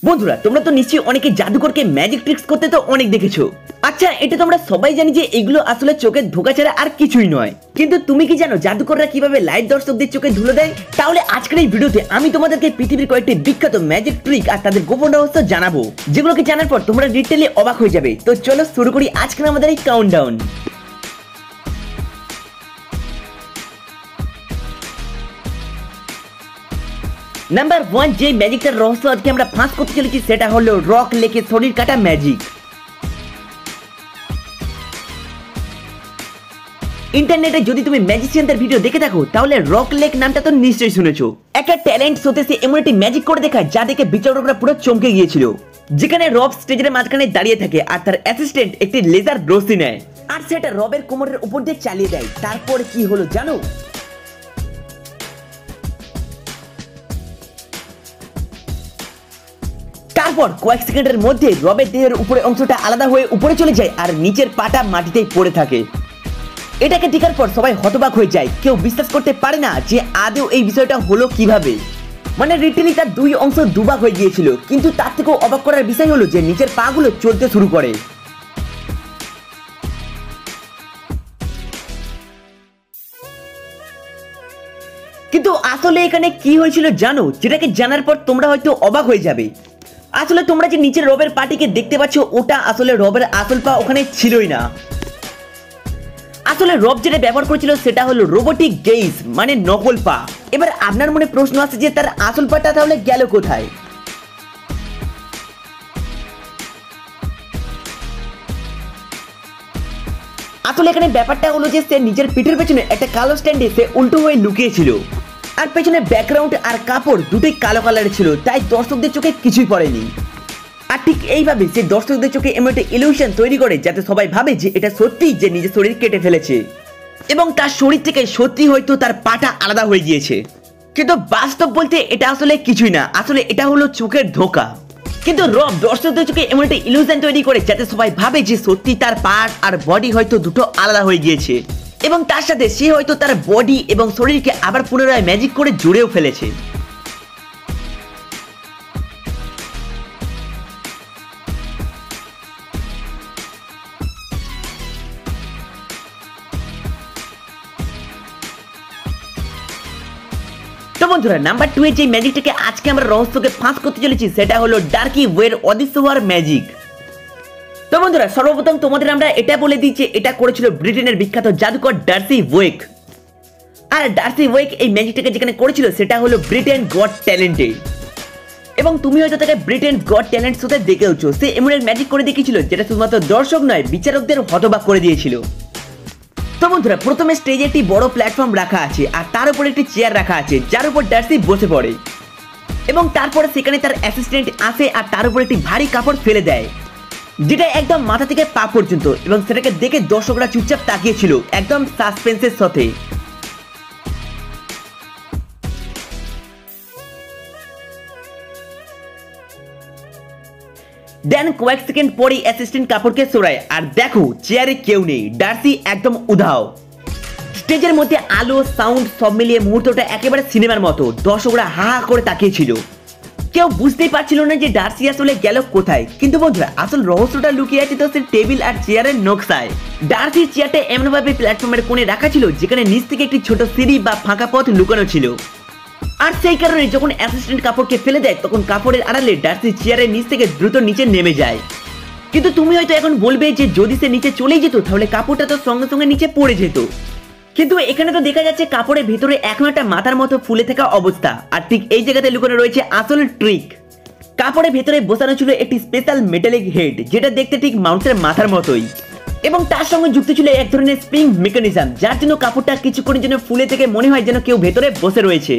বন্ধুরা তোমরা তো নিশ্চয়ই অনেকে জাদুকরকে ম্যাজিক ট্রিক্স করতে তো অনেক দেখেছো। আচ্ছা, এটা তোমরা সবাই জানি যে এগুলো আসলে চোখের ধোঁকা ছাড়া আর কিছুই নয়, কিন্তু তুমি কি জানো জাদুকররা কিভাবে লাইভ দর্শকদের চোখে ধুলো দেয়? তাহলে আজকের এই ভিডিওতে আমি তোমাদেরকে পৃথিবীর কয়েকটি বিখ্যাত ম্যাজিক ট্রিক আর তাদের গোপন রহস্য জানাবো, যেগুলোকে জানার পর তোমরা ডিটেইলে অবাক হয়ে যাবে। তো চলো শুরু করি আজকের আমাদের এই কাউন্টডাউন। নাম্বার 1, যে ম্যাজিকটার রহস্য আজকে আমরা ফাঁস করতে চলেছি সেটা হলো রক লেকে শরীর কাটা ম্যাজিক। ইন্টারনেটে যদি তুমি ম্যাজিশিয়ানদের ভিডিও দেখে থাকো তাহলে রক লেক নামটা তো নিশ্চয়ই শুনেছো। একটা ট্যালেন্ট শোতে সে এমন একটি ম্যাজিক করে দেখায় যা দেখে বিচারকরা পুরো চমকে গিয়েছিল, যেখানে রব স্টেজের মাঝখানে দাঁড়িয়ে থাকে আর তার অ্যাসিস্ট্যান্ট একটি লেজার রশ্মি নেয় আর সেটা রবের কোমরের উপর দিয়ে চালিয়ে দেয়। তারপর কি হলো জানো? তারপর কয়েক সেকেন্ডের মধ্যে রবের দেহের উপরে অংশটা আলাদা হয়ে উপরে চলে যায় আর নিচের পাটা মাটিতেই পড়ে থাকে। এটাকে দেখার পর সবাই হতবাক হয়ে যায়, কেউ বিশ্বাস করতে পারে না যে আদৌ এই বিষয়টা হলো কিভাবে। মানে লিটারালি তার দুই অংশ দুভাগ হয়ে গিয়েছিল, কিন্তু তার থেকেও অবাক করার বিষয় হলো যে নিচের পাগুলো চলতে শুরু করে। কিন্তু আসলে এখানে কি হয়েছিল জানো, যেটাকে জানার পর তোমরা হয়তো অবাক হয়ে যাবে। আসলে তোমরা যে নিচের রবের পাটিকে দেখতে পাচ্ছ ওটা আসলে রবের আসল পা ওখানে ছিলই না। আসলে রব যেটা ব্যবহার করেছিল সেটা হলো রোবোটিক গেইজ, মানে নকল পা। এবার আপনার মনে প্রশ্ন আছে যে তার আসল পাটা তাহলে গেল কোথায়? আসলে এখানে ব্যাপারটা হলো যে সে নিজের পিঠের পেছনে একটা কালো স্ট্যান্ডে সে উল্টো হয়ে লুকিয়েছিল আর পেছনে ব্যাকগ্রাউন্ড আর কাপড় দুটোই কালো কালারের ছিল, তাই দর্শকদের চোখে কিছুই পড়েনি। আর ঠিক এইভাবে সে দর্শকদের চোখে এমন একটা ইলিউশন তৈরি করে যাতে সবাই ভাবে যে এটা সত্যি যে নিজের শরীর কেটে ফেলেছে এবং তার শরীর থেকে সত্যি হয়তো তার পাটা আলাদা হয়ে গিয়েছে। কিন্তু বাস্তব বলতে এটা আসলে কিছুই না, আসলে এটা হলো চোখের ধোঁকা। কিন্তু রব দর্শকদের চোখে এমন একটা ইলিউশন তৈরি করে যাতে সবাই ভাবে যে সত্যি তার পার্ট আর বডি হয়তো দুটো আলাদা হয়ে গিয়েছে এবং তার সাথে সে হয়তো তার বডি এবং শরীরকে আবার পুনরায় ম্যাজিক করে জুড়েও ফেলেছে। তো বন্ধুরা নাম্বার 2 এর যে ম্যাজিকটাকে আজকে আমরা রহস্যকে ফাঁস করতে চলেছি সেটা হলো ডার্কি ওয়ের অদৃশ্য হওয়ার ম্যাজিক। তো বন্ধুরা সর্বপ্রথম তোমাদের আমরা এটা বলে দিই যে এটা করেছিল ব্রিটেনের বিখ্যাত জাদুকর ডার্সি ওয়েক। আর ডার্সি ওয়েক এই ম্যাজিকটাকে যেখানে করেছিল সেটা হলো ব্রিটেন গট ট্যালেন্টে, এবং তুমি হয়তো তাকে ব্রিটেন গট ট্যালেন্ট শোতে দেখেওছো। সে এমন এক ম্যাজিক করে দেখিয়েছিল যেটা শুধুমাত্র দর্শক নয় বিচারকদের হতবাক করে দিয়েছিল। তো বন্ধুরা প্রথমে স্টেজে একটি বড় প্ল্যাটফর্ম রাখা আছে আর তার উপর একটি চেয়ার রাখা আছে যার উপর ডার্সি বসে পড়ে, এবং তারপরে সেখানে তার অ্যাসিস্ট্যান্ট আসে আর তার উপর একটি ভারী কাপড় ফেলে দেয় যেটা একদম মাথা থেকে পা পর্যন্ত, এবং সেটাকে দেখে দর্শকরা চুপচাপ তাকিয়েছিল একদম সাসপেন্সের সাথে। দেন কয়েক সেকেন্ড পরে অ্যাসিস্ট্যান্ট কাপড়কে সরায় আর দেখো চেয়ারে কেউ নেই, ডার্সি একদম উধাও। স্টেজের মধ্যে আলো সাউন্ড সব মিলিয়ে মুহূর্তটা একেবারে সিনেমার মতো, দর্শকরা হা হা করে তাকিয়েছিল। কেউ বুঝতেই পারছিল না যে ডার্সি আসলে গেল কোথায়। কিন্তু বন্ধুরা আসল রহস্যটা লুকিয়ে আছে তো সে টেবিল আর চেয়ারের নকশায়। ডার্সির চেয়ারটা এমনভাবে প্ল্যাটফর্মের কোণে রাখা ছিল যেখানে নিচ থেকে একটি ছোট সিঁড়ি বা ফাঁকা পথ লুকানো ছিল, আর সেই কারণে যখন অ্যাসিস্ট্যান্ট কাপড়কে ফেলে দেয় তখন কাপড়ের আড়ালে ডার্সি চেয়ারের নিচ থেকে দ্রুত নিচে নেমে যায়। কিন্তু তুমি হয়তো এখন বলবে যে যদি সে নিচে চলেই যেত তাহলে কাপড়টা তো সঙ্গে সঙ্গে নিচে পড়ে যেত, কিন্তু এখানে তো দেখা যাচ্ছে কাপড়ের ভেতরে এখন একটা মাথার মতো ফুলে থাকা অবস্থা, আর ঠিক এই জায়গাতে লুকানো রয়েছে আসল ট্রিক। কাপড়ের ভেতরে বসানো ছিল একটি স্পেশাল মেটালিক হেড যেটা দেখতে ঠিক মাউন্টের মাথার মতোই, এবং তার সঙ্গে যুক্ত ছিল এক ধরনের স্প্রিং মেকানিজম যার জন্য কাপড়টা কিছুক্ষণের জন্য ফুলে থেকে মনে হয় যেন কেউ ভেতরে বসে রয়েছে।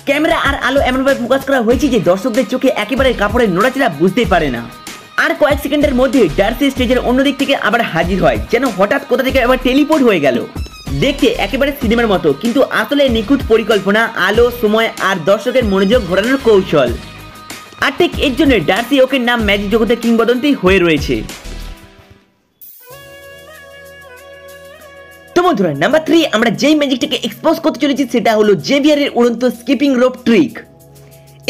ক্যামেরা আর আলো এমনভাবে ফোকাস করা হয়েছে যে দর্শকদের চোখে একেবারে কাপড়ের নড়াচড়া বুঝতেই পারে না। আর কয়েক সেকেন্ডের মধ্যে ডার্সি স্টেজের অন্যদিক থেকে আবার হাজির হয়, যেন হঠাৎ কোথা থেকে আবার টেলিপোর্ট হয়ে গেল। দেখতে একেবারে সিনেমার মতো, কিন্তু আসলে নিখুঁত পরিকল্পনা, আলো, সময় আর দর্শকের মনোযোগ ঘোরানোর কৌশল। আর ঠিক এর জন্য ডার্সি ওকের নাম ম্যাজিক জগতে কিংবদন্তি হয়ে রয়েছে। তো বন্ধুরা নাম্বার 3 আমরা যেই ম্যাজিকটাকে এক্সপোজ করতে চলেছি সেটা হলো জেভিয়ারের উড়ন্ত স্কিপিং রোপ ট্রিক।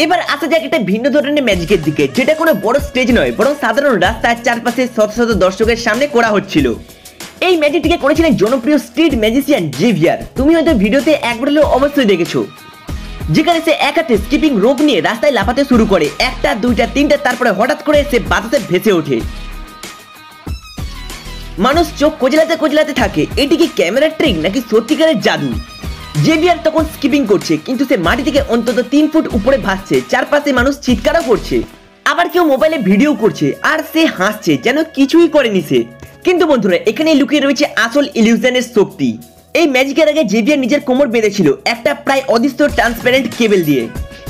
এবার আসা যাক একটা ভিন্ন ধরনের ম্যাজিকের দিকে, যেটা কোনো বড় স্টেজ নয় বরং সাধারণ রাস্তার চারপাশে শত শত দর্শকের সামনে করা হচ্ছিল। এই ম্যাজিকটিকে করেছিলেন জনপ্রিয় স্ট্রিট ম্যাজিশিয়ান জেভিয়ার। তুমি হয়তো ভিডিওতে একবার হলেও অবশ্যই দেখেছো, যেখানে সে এক হাতে স্কিপিং রোপ নিয়ে রাস্তায় লাফাতে শুরু করে, একটা দুইটা তিনটা, তারপরে হঠাৎ করে সে বাতাসে ভেসে ওঠে। মানুষ চোখ কচলাতে কচলাতে থাকে, এটি কি ক্যামেরার ট্রিক নাকি সত্যিকারের জাদু। জেভিয়ার তখন স্কিপিং করছে, কিন্তু সে মাটি থেকে অন্তত 3 ফুট উপরে ভাসছে, চারপাশে মানুষ চিৎকারও করছে, আবার কেউ মোবাইলে ভিডিও করছে, আর সে হাসছে যেন কিছুই করেনি সে। কিন্তু বন্ধুরা, এখানে লুকিয়ে রয়েছে আসল ইলিউশনের শক্তি। এই ম্যাজিকের আগে জেভিয়ার নিজের কোমর বেঁধেছিল একটা প্রায় অদৃশ্য ট্রান্সপারেন্ট কেবল দিয়ে।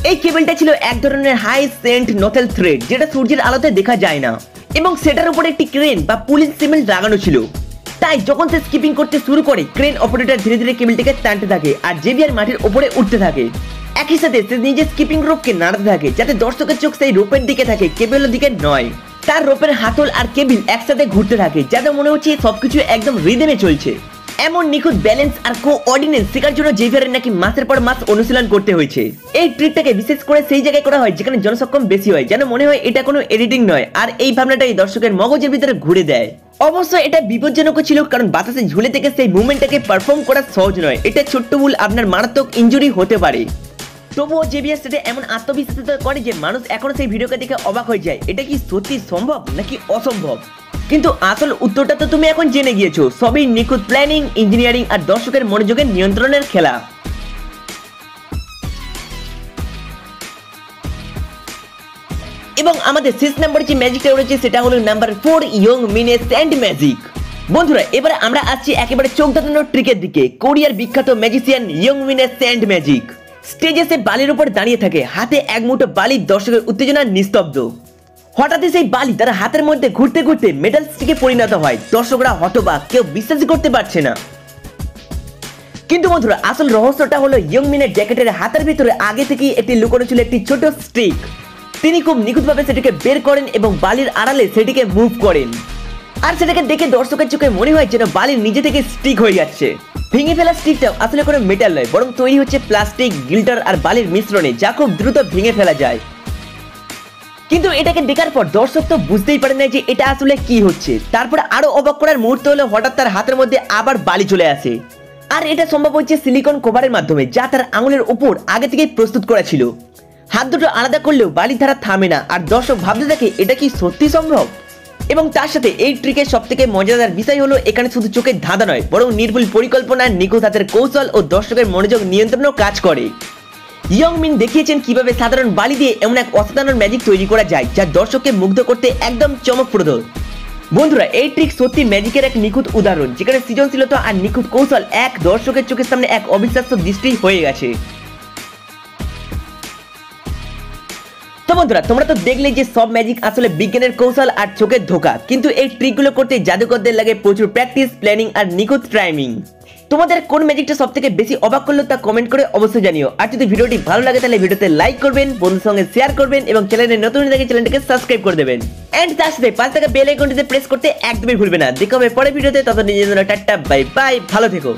এই কেবলটা ছিল এক ধরনের হাই সেন্ট নথেল থ্রেড, যেটা সূর্যের আলোতে দেখা যায় না, এবং সেটার উপরে একটি ক্রেন বা পুলিশ সিমেন্ট লাগানো ছিল। তাই যখন সে স্কিপিং করতে শুরু করে, ক্রেন অপারেটর ধীরে ধীরে কেবলটিকে টানতে থাকে আর জেভিয়ার মাটির উপরে উঠতে থাকে। একই সাথে সে নিজের স্কিপিং রোপকে নাড়াতে থাকে, যাতে দর্শকের চোখ সেই রোপের দিকে থাকে, কেবলের দিকে নয়। তার রোপের হাতল আর কেবিল একসাথে ঘুরতে থাকে, যাতে মনে হচ্ছে সবকিছু একদম রিদমে চলছে। এমন নিখুঁত ব্যালেন্স আর কোঅর্ডিনেট শেখার জন্য জেভিয়ারের নাকি মাসের পর মাস অনুশীলন করতে হয়েছে। এই ট্রিকটাকে বিশেষ করে সেই জায়গায় করা হয় যেখানে জনসক্ষম বেশি হয়, যেন মনে হয় এটা কোনো এডিটিং নয়, আর এই ভাবনাটাই দর্শকের মগজের ভিতরে ঘুরে দেয়। অবশ্য এটা বিপজ্জনক ছিল, কারণ বাতাসে ঝুলে থেকে সেই মুভমেন্টটাকে পারফর্ম করা সহজ নয়। এটা ছোট্ট ভুল আপনার মারাত্মক ইনজুরি হতে পারে। তবুও জেভিয়ার সেটা এমন আত্মবিশ্বাস করে যে মানুষ এখনো সেই ভিডিওকে দেখে অবাক হয়ে যায়, এটা কি সত্যি সম্ভব নাকি অসম্ভব। কিন্তু আসল উত্তরটা তো তুমি এখন জেনে গিয়েছো, সবই নিখুঁত প্ল্যানিং, ইঞ্জিনিয়ারিং আর দর্শকের মনোযোগের নিয়ন্ত্রণের খেলা। এবং আমাদের শেষ নাম্বারে যে ম্যাজিকটা রয়েছে সেটা হলো নাম্বার 4, ইয়ং মিনের স্যান্ড ম্যাজিক। বন্ধুরা, এবারে আমরা আসছি একেবারে চোখ ধাঁধানোর ট্রিকের দিকে, কোরিয়ার বিখ্যাত ম্যাজিশিয়ান ইয়ং মিনের স্যান্ড ম্যাজিক। স্টেজে সে বালির উপর দাঁড়িয়ে থাকে, হাতে এক মুঠো বালি, দর্শকের উত্তেজনা নিস্তব্ধ। হঠাৎই সেই বালি তার হাতের মধ্যে ঘুরতে ঘুরতে মেটাল স্টিকে পরিণত হয়। দর্শকরা হতবাক, কেউ বিশ্বাসই করতে পারছে না। কিন্তু বন্ধুরা, আসল রহস্যটা হলো ইয়ং মিনের জ্যাকেটের হাতের ভিতরে আগে থেকেই একটি লুকানো ছিল একটি ছোট স্টিক। তিনি খুব নিখুঁতভাবে সেটিকে বের করেন এবং বালির আড়ালে সেটিকে মুভ করেন, আর সেটাকে দেখে দর্শকের চোখে মনে হয় যেন বালি নিজে থেকে স্টিক হয়ে যাচ্ছে। ভেঙে ফেলা স্টিকটা আসলে কোনো মেটাল নয়, বরং তৈরি হচ্ছে প্লাস্টিক, গিল্টার আর বালির মিশ্রণে, যা খুব দ্রুত ভেঙে ফেলা যায়। কিন্তু এটাকে দেখার পর দর্শক তো বুঝতেই পারে না যে এটা আসলে কি হচ্ছে। তারপরে আরো অবাক করার মুহূর্ত হলো, হঠাৎ তার হাতের মধ্যে আবার বালি চলে আসে, আর এটা সম্ভব হচ্ছে সিলিকন কভারের মাধ্যমে, যা তার আঙুলের উপর আগে থেকেই প্রস্তুত করা ছিল। হাত দুটো আলাদা করলেও বালি ধারা থামে না, আর দর্শক ভাবতে থাকে এটা কি সত্যি সম্ভব। এবং তার সাথে এই ট্রিকের সব থেকে মজাদার বিষয় হলো, এখানে শুধু চোখের ধাঁধা নয়, বরং নির্ভুল পরিকল্পনা, নিখুঁত হাতের কৌশল ও দর্শকের মনোযোগ নিয়ন্ত্রণও কাজ করে। ইয়ং মিন দেখিয়েছেন কিভাবে সাধারণ বালি দিয়ে এমন এক অসাধারণ ম্যাজিক তৈরি করা যায়, যা দর্শককে মুগ্ধ করতে একদম চমকপ্রদ। বন্ধুরা, এই ট্রিক সত্যি ম্যাজিকের এক নিখুঁত উদাহরণ, যেখানে সৃজনশীলতা আর নিখুঁত কৌশল এক দর্শকের চোখের সামনে এক অবিশ্বাস্য দৃষ্টি হয়ে গেছে। তো বন্ধুরা, তোমরা তো দেখলে যে সব ম্যাজিক আসলে বিজ্ঞানের কৌশল আর চোখের ধোঁকা, কিন্তু এই ট্রিকগুলো করতে জাদুকরদের লাগে প্রচুর প্র্যাকটিস, প্ল্যানিং আর নিখুঁত টাইমিং। তোমাদের কোন ম্যাজিকটা সব থেকে বেশি অবাক করলো তা কমেন্ট করে অবশ্যই জানিও। আর যদি ভিডিওটি ভালো লাগে তাহলে ভিডিওতে লাইক করবেন, বন্ধুদের সঙ্গে শেয়ার করবেন এবং চ্যানেলে নতুন হয়ে থাকলে চ্যানেলটাকে সাবস্ক্রাইব করে দেবেন। এন্ড তার সাথে পাশে থাকা বেল আইকনটিতে প্রেস করতে একদমই ভুলবে না। দেখা হবে পরের ভিডিওতে, ততদিন নিজের জন্য টাটা, বাই বাই, ভালো থেকো।